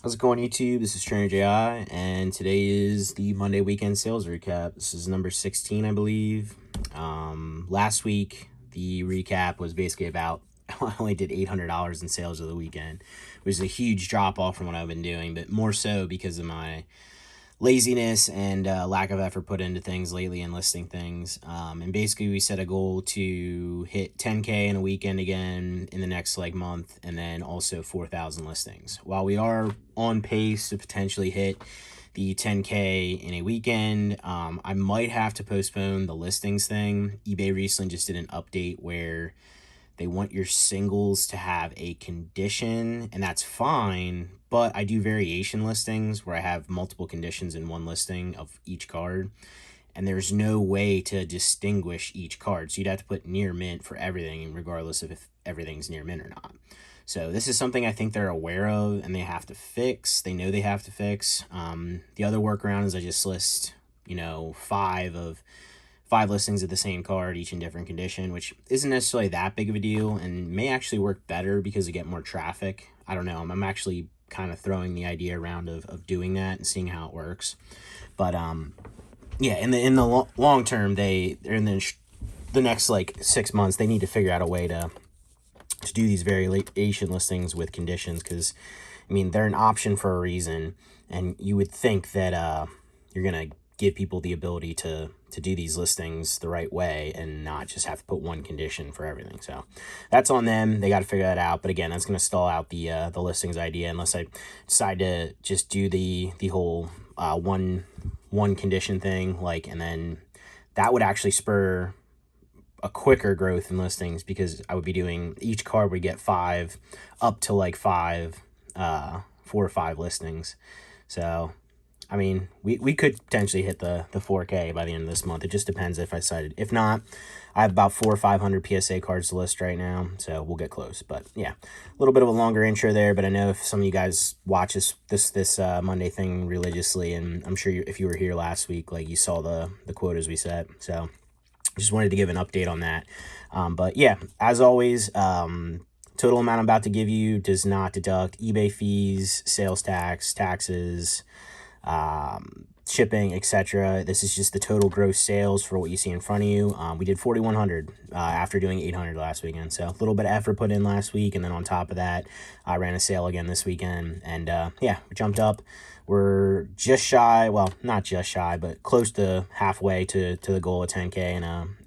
How's it going, YouTube? This is Trainer JI, and today is the Monday weekend sales recap. This is number 16, I believe. Last week, the recap was basically about I only did $800 in sales of the weekend, which is a huge drop off from what I've been doing, but more so because of my laziness and lack of effort put into things lately and listing things. And basically, we set a goal to hit 10K in a weekend again in the next month, and then also 4,000 listings. While we are on pace to potentially hit the 10K in a weekend, I might have to postpone the listings thing. eBay recently just did an update where they want your singles to have a condition, and that's fine, but I do variation listings where I have multiple conditions in one listing of each card, and there's no way to distinguish each card. So you'd have to put near mint for everything, regardless of if everything's near mint or not. So this is something I think they're aware of and they have to fix. They know they have to fix. The other workaround is I just list, five listings of the same card, each in different condition, which isn't necessarily that big of a deal and may actually work better because you get more traffic. I don't know. I'm actually kind of throwing the idea around of doing that and seeing how it works. But yeah, in the long term, they're in the next 6 months, they need to figure out a way to do these variation listings with conditions, because they're an option for a reason, and you would think that you're gonna give people the ability to do these listings the right way and not just have to put one condition for everything. So that's on them. They got to figure that out. But again, that's going to stall out the listings idea unless I decide to just do the whole one condition thing, and then that would actually spur a quicker growth in listings, because I would be doing each card would get 5 up to 4 or 5 listings. So we could potentially hit the 4K by the end of this month. It just depends if I decided. If not, I have about 400 or 500 PSA cards to list right now, so we'll get close. But yeah, a little bit of a longer intro there, but I know if some of you guys watch this Monday thing religiously, and I'm sure if you were here last week, you saw the quotas we set. So just wanted to give an update on that. But yeah, as always, total amount I'm about to give you does not deduct eBay fees, sales tax, taxes, shipping, etc. This is just the total gross sales for what you see in front of you. We did 4,100 after doing 800 last weekend, so a little bit of effort put in last week, and then on top of that, I ran a sale again this weekend, and yeah, we jumped up. We're just shy, well, not just shy, but close to halfway to the goal of 10K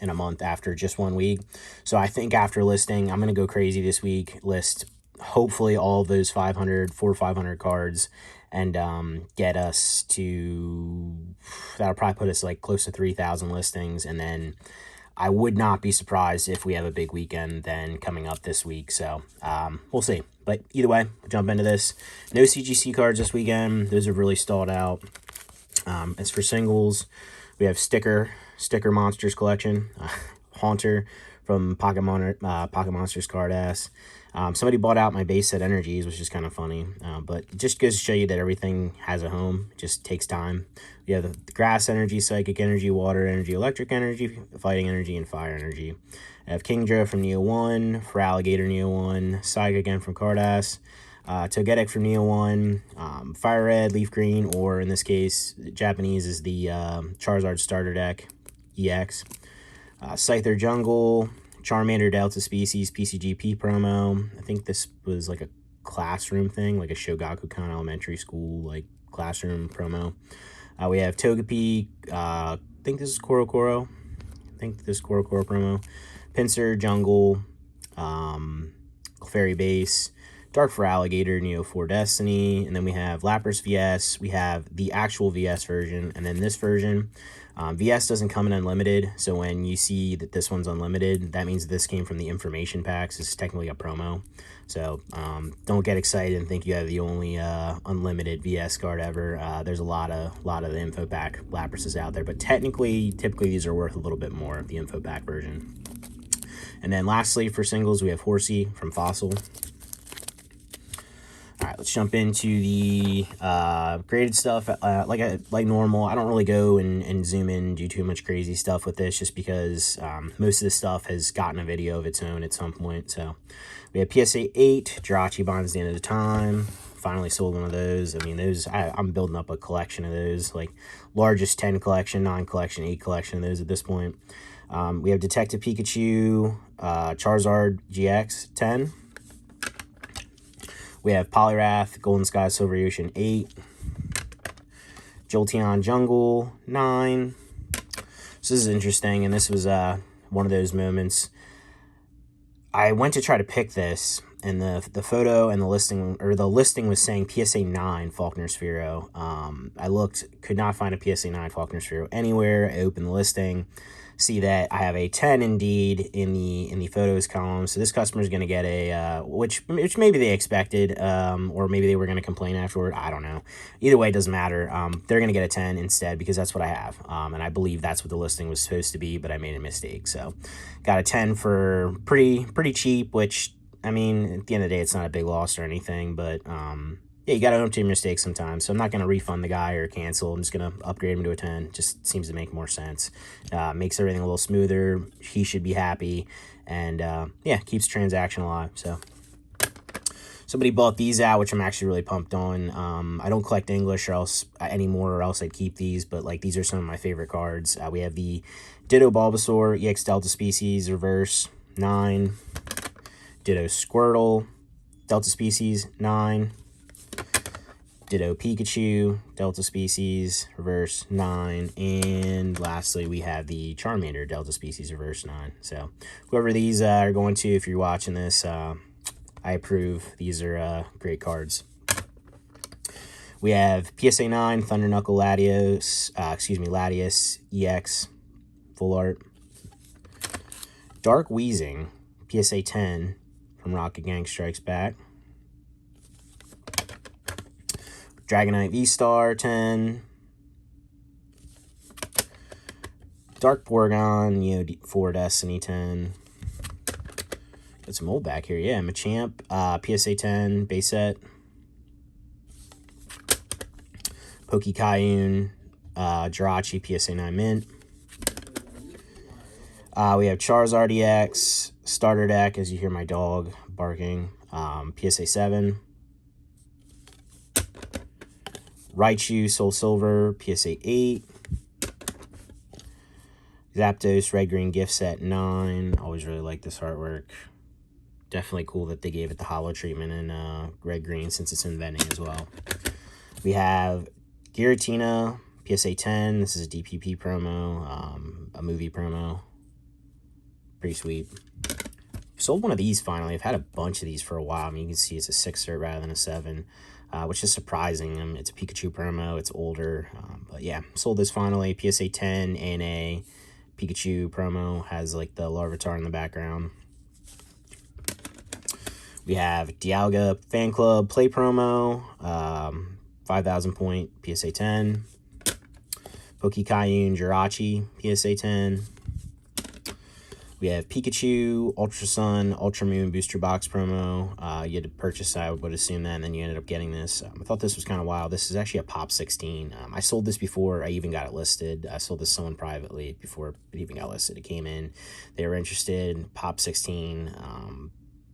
in a month after just 1 week. So I think after listing, I'm gonna go crazy this week. List hopefully all of those 400 or 500 cards, and get us to, that'll probably put us close to 3,000 listings. And then I would not be surprised if we have a big weekend then coming up this week. So we'll see. But either way, we'll jump into this. No CGC cards this weekend. Those have really stalled out. As for singles, we have Sticker Monsters collection, Haunter from Pocket Monsters card ass. Somebody bought out my base set energies, which is kind of funny, but it just goes to show you that everything has a home. It just takes time. We have the grass energy, psychic energy, water energy, electric energy, fighting energy, and fire energy. I have Kingdra from Neo 1, for Alligator Neo 1, Psychic again from Cardass, Togetic from Neo 1, Fire Red, Leaf Green, or in this case, Japanese is the Charizard Starter Deck EX, Scyther Jungle, Charmander Delta Species PCGP promo. I think this was a classroom thing, a Shogakukan elementary school classroom promo. We have Togepi, I think this is Korokoro. Promo. Pinsir Jungle, Clefairy Base, Dark for Alligator, Neo 4 Destiny, and then we have Lapras VS. We have the actual VS version, and then this version. VS doesn't come in unlimited, so when you see that this one's unlimited, that means this came from the information packs. It's technically a promo, so don't get excited and think you have the only unlimited VS card ever. There's a lot of the info pack Laprases out there, but typically these are worth a little bit more, the info pack version. And then lastly, for singles, we have Horsey from Fossil. All right, let's jump into the graded stuff. Like normal, I don't really go and zoom in, do too much crazy stuff with this, just because most of this stuff has gotten a video of its own at some point. So we have PSA 8, Jirachi Bonds the end of the time, finally sold one of those. I mean, those, I'm building up a collection of those, like largest 10 collection, 9 collection, 8 collection of those at this point. We have Detective Pikachu, Charizard GX 10. We have Poliwrath, Golden Sky, Silver Ocean 8. Jolteon Jungle 9. So this is interesting, and this was one of those moments. I went to try to pick this, and the photo and the listing was saying PSA 9 Faulkner Sphero. I looked, could not find a PSA 9 Faulkner Sphero anywhere. I opened the listing, see that I have a 10 indeed in the photos column. So this customer is going to get a which maybe they expected, or maybe they were going to complain afterward. I don't know. Either way, it doesn't matter. They're going to get a 10 instead because that's what I have, and I believe that's what the listing was supposed to be, but I made a mistake. So got a 10 for pretty cheap, which, I mean, at the end of the day, it's not a big loss or anything, but yeah, you got to own up to your mistakes sometimes. So I'm not going to refund the guy or cancel. I'm just going to upgrade him to a 10. Just seems to make more sense. Makes everything a little smoother. He should be happy. And yeah, keeps the transaction alive. So somebody bought these out, which I'm actually really pumped on. I don't collect English or else anymore, or else I'd keep these. But like, these are some of my favorite cards. We have the Ditto Bulbasaur EX Delta Species Reverse 9. Ditto Squirtle Delta Species 9. Ditto Pikachu, Delta Species, Reverse 9, and lastly, we have the Charmander, Delta Species, Reverse 9. So, whoever these are going to, if you're watching this, I approve. These are great cards. We have PSA 9, Thunder Knuckle Latios, Latias EX, Full Art. Dark Weezing, PSA 10, from Rocket Gang Strikes Back. Dragonite V-Star 10. Dark Porygon, 4 Destiny 10. Got some old back here. Yeah, Machamp, PSA 10, base set. Pokekayun, Jirachi, PSA 9 mint. We have Charizard EX, starter deck, as you hear my dog barking, PSA 7. Raichu, Soul Silver, PSA 8. Zapdos, Red Green Gift Set 9. Always really like this artwork. Definitely cool that they gave it the holo treatment in Red Green, since it's in vending as well. We have Giratina, PSA 10. This is a DPP promo, a movie promo. Pretty sweet. Sold one of these finally. I've had a bunch of these for a while. I mean, you can see it's a 6 cert rather than a 7. Which is surprising. It's a Pikachu promo. It's older. But yeah, sold this finally. PSA 10 and a Pikachu promo. Has like the Larvitar in the background. We have Dialga Fan Club Play promo. 5,000 point PSA 10. Pokekayun Jirachi PSA 10. We have Pikachu, Ultra Sun, Ultra Moon Booster Box promo. You had to purchase, I would assume that, and then you ended up getting this. I thought this was kind of wild. This is actually a Pop 16. I sold this before I even got it listed. I sold this to someone privately before it even got listed. It came in. They were interested. Pop 16,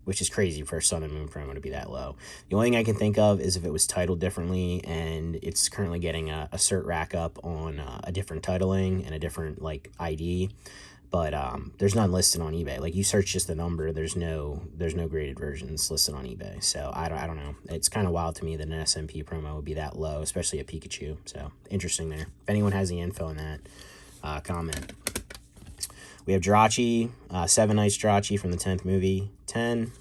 which is crazy for a Sun and Moon promo to be that low. The only thing I can think of is if it was titled differently, and it's currently getting a cert rack up on a different titling and a different like ID. But there's none listed on eBay. Like, you search just the number, there's no graded versions listed on eBay. So I don't know. It's kind of wild to me that an SMP promo would be that low, especially a Pikachu. So interesting there. If anyone has the info on that, comment. We have Jirachi, 7 Nights Jirachi from the 10th movie, 10.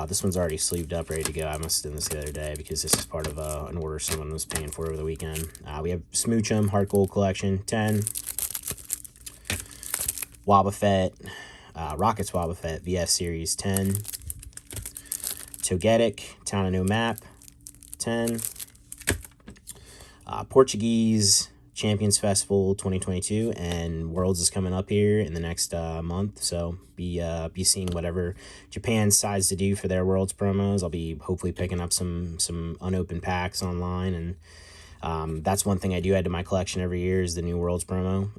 This one's already sleeved up, ready to go. I must have done this the other day because this is part of an order someone was paying for over the weekend. We have Smoochum Heart Gold Collection, 10. Wobbuffet, Rockets Wobbuffet, VS Series 10. Togetic, Town of No Map, 10. Portuguese Champions Festival 2022, and Worlds is coming up here in the next month, so be seeing whatever Japan decides to do for their Worlds promos. I'll be hopefully picking up some unopened packs online and That's one thing I do add to my collection every year is the New Worlds promo.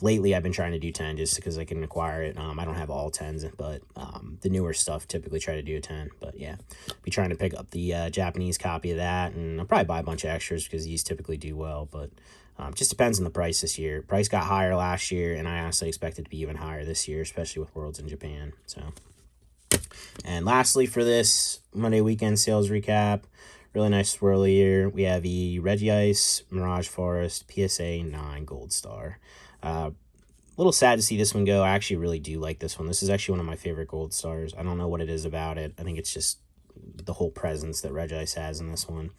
Lately I've been trying to do 10 just because I can acquire it. I don't have all 10s, but the newer stuff typically try to do a 10. But yeah, be trying to pick up the Japanese copy of that, and I'll probably buy a bunch of extras because these typically do well. But just depends on the price this year. Price got higher last year, and I honestly expect it to be even higher this year, especially with Worlds in Japan. So, and lastly for this Monday weekend sales recap, really nice swirly here. We have the Regice Mirage Forest PSA 9 Gold Star. A little sad to see this one go. I actually really do like this one. This is actually one of my favorite Gold Stars. I don't know what it is about it. I think it's just the whole presence that Regice has in this one.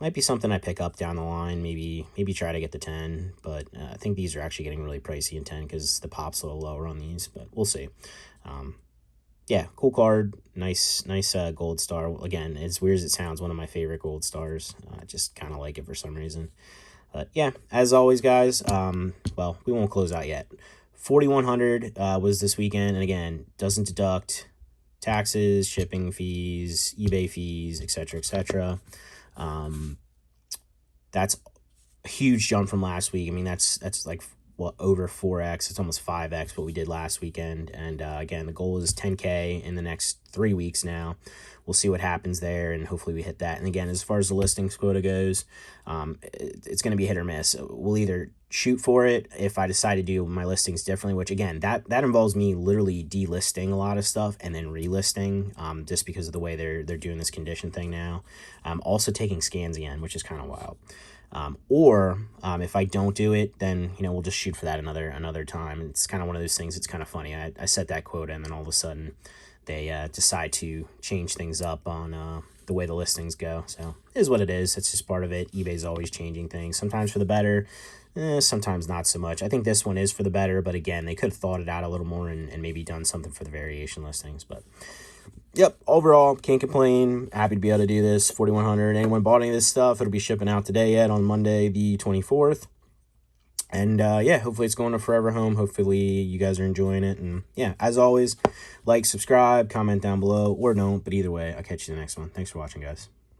Might be something I pick up down the line. Maybe try to get the 10. But I think these are actually getting really pricey in 10 because the pop's a little lower on these. But we'll see. Yeah, cool card. Nice Gold Star. Again, as weird as it sounds, one of my favorite Gold Stars. I just kind of like it for some reason. But yeah, as always, guys, well, we won't close out yet. 4,100 was this weekend, and again, doesn't deduct taxes, shipping fees, eBay fees, etc., etc. That's a huge jump from last week. I mean, that's like what, over 4x. It's almost 5x what we did last weekend. And again, the goal is 10K in the next 3 weeks now. We'll see what happens there, and hopefully we hit that. And again, as far as the listings quota goes, it's going to be hit or miss. We'll either shoot for it if I decide to do my listings differently, which again, that involves me literally delisting a lot of stuff and then relisting, just because of the way they're doing this condition thing now. Also taking scans again, which is kind of wild. Or if I don't do it, then, we'll just shoot for that another time. It's kind of one of those things. It's kind of funny. I set that quota, and then all of a sudden they decide to change things up on the way the listings go. So it is what it is. It's just part of it. eBay's always changing things, sometimes for the better, sometimes not so much. I think this one is for the better, but again, they could have thought it out a little more and maybe done something for the variation listings. But yep, overall, can't complain. Happy to be able to do this. 4,100. Anyone bought any of this stuff? It'll be shipping out today yet on Monday, the 24th. And yeah, hopefully it's going to forever home. Hopefully you guys are enjoying it. And yeah, as always, like, subscribe, comment down below, or don't. But either way, I'll catch you in the next one. Thanks for watching, guys.